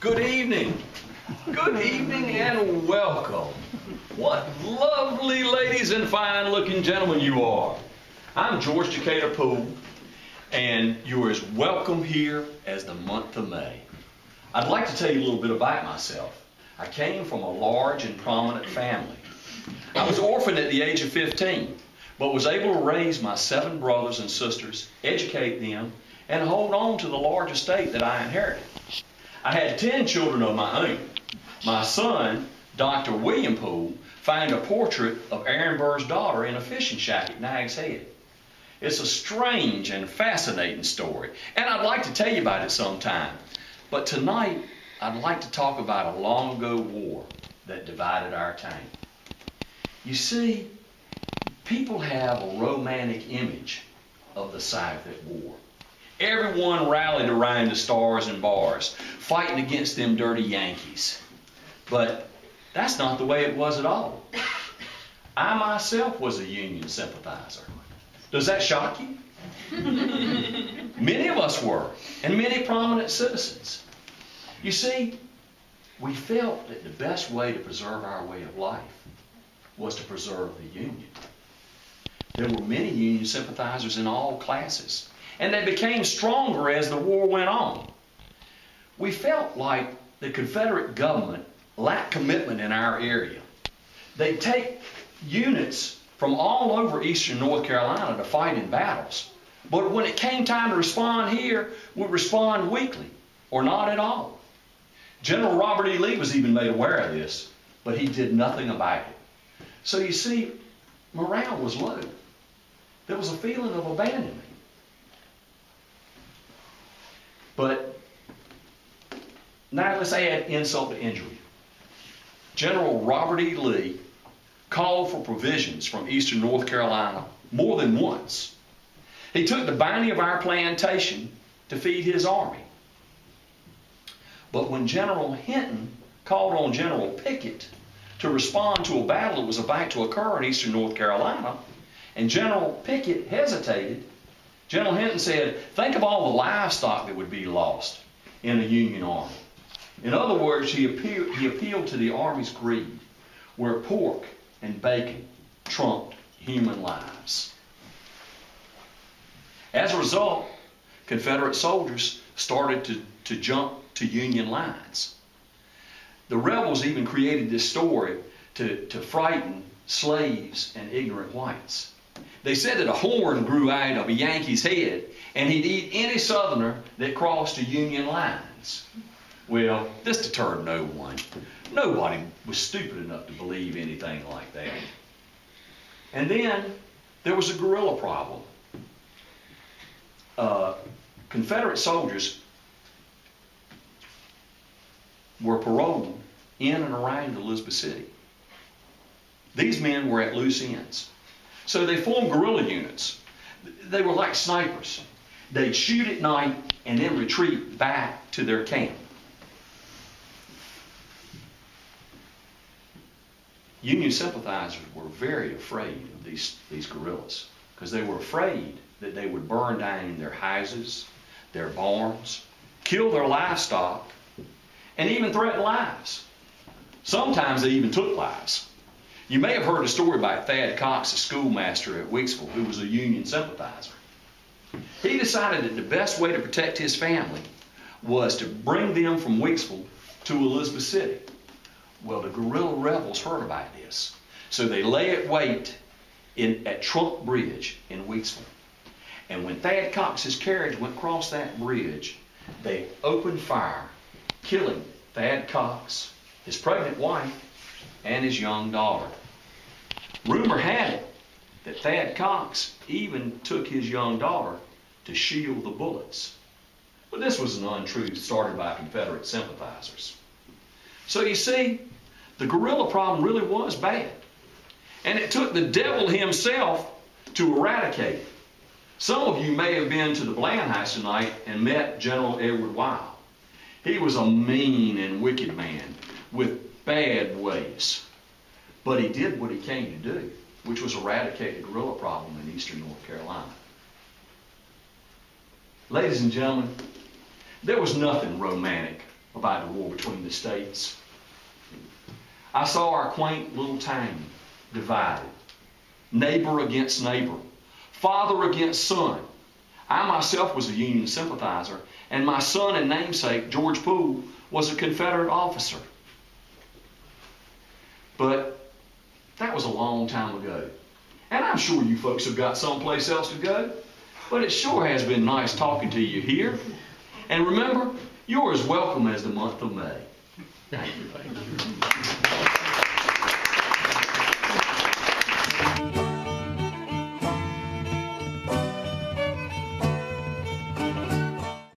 Good evening. Good evening and welcome. What lovely ladies and fine-looking gentlemen you are. I'm George Decatur Poole, and you're as welcome here as the month of May. I'd like to tell you a little bit about myself. I came from a large and prominent family. I was orphaned at the age of 15, but was able to raise my 7 brothers and sisters, educate them, and hold on to the large estate that I inherited. I had 10 children of my own. My son, Dr. William Poole, found a portrait of Aaron Burr's daughter in a fishing shack at Nag's Head. It's a strange and fascinating story, and I'd like to tell you about it sometime. But tonight, I'd like to talk about a long ago war that divided our town. You see, people have a romantic image of the South at war. Everyone rallied around the stars and bars, fighting against them dirty Yankees. But that's not the way it was at all. I myself was a Union sympathizer. Does that shock you? Many of us were, and many prominent citizens. You see, we felt that the best way to preserve our way of life was to preserve the Union. There were many Union sympathizers in all classes, and they became stronger as the war went on. We felt like the Confederate government lacked commitment in our area. They'd take units from all over eastern North Carolina to fight in battles, but when it came time to respond here, would respond weakly or not at all. General Robert E. Lee was even made aware of this, but he did nothing about it. So you see, morale was low. There was a feeling of abandonment. But now let's add insult to injury. General Robert E. Lee called for provisions from eastern North Carolina more than once. He took the bounty of our plantation to feed his army. But when General Hinton called on General Pickett to respond to a battle that was about to occur in eastern North Carolina, and General Pickett hesitated, General Hinton said, think of all the livestock that would be lost in a Union army. In other words, he appealed to the Army's greed, where pork and bacon trumped human lives. As a result, Confederate soldiers started to jump to Union lines. The rebels even created this story to frighten slaves and ignorant whites. They said that a horn grew out of a Yankee's head and he'd eat any Southerner that crossed the Union lines. Well, this deterred no one. Nobody was stupid enough to believe anything like that. And then there was a guerrilla problem. Confederate soldiers were paroled in and around Elizabeth City. These men were at loose ends. So they formed guerrilla units. They were like snipers. They'd shoot at night and then retreat back to their camp. Union sympathizers were very afraid of these guerrillas because they were afraid that they would burn down their houses, their barns, kill their livestock, and even threaten lives. Sometimes they even took lives. You may have heard a story about Thad Cox, a schoolmaster at Weeksville, who was a Union sympathizer. He decided that the best way to protect his family was to bring them from Weeksville to Elizabeth City. Well, the guerrilla rebels heard about this, so they lay at wait at Trunk Bridge in Weeksville. And when Thad Cox's carriage went across that bridge, they opened fire, killing Thad Cox, his pregnant wife, and his young daughter. Rumor had it that Thad Cox even took his young daughter to shield the bullets. But this was an untruth started by Confederate sympathizers. So you see, the guerrilla problem really was bad. And it took the devil himself to eradicate it. Some of you may have been to the Bland House tonight and met General Edward Wild. He was a mean and wicked man with bad ways. But he did what he came to do, which was eradicate the guerrilla problem in eastern North Carolina. Ladies and gentlemen, there was nothing romantic about the war between the states. I saw our quaint little town divided, neighbor against neighbor, father against son. I myself was a Union sympathizer, and my son and namesake, George Poole, was a Confederate officer. But that was a long time ago. And I'm sure you folks have got someplace else to go. But it sure has been nice talking to you here. And remember, you're as welcome as the month of May. Thank you.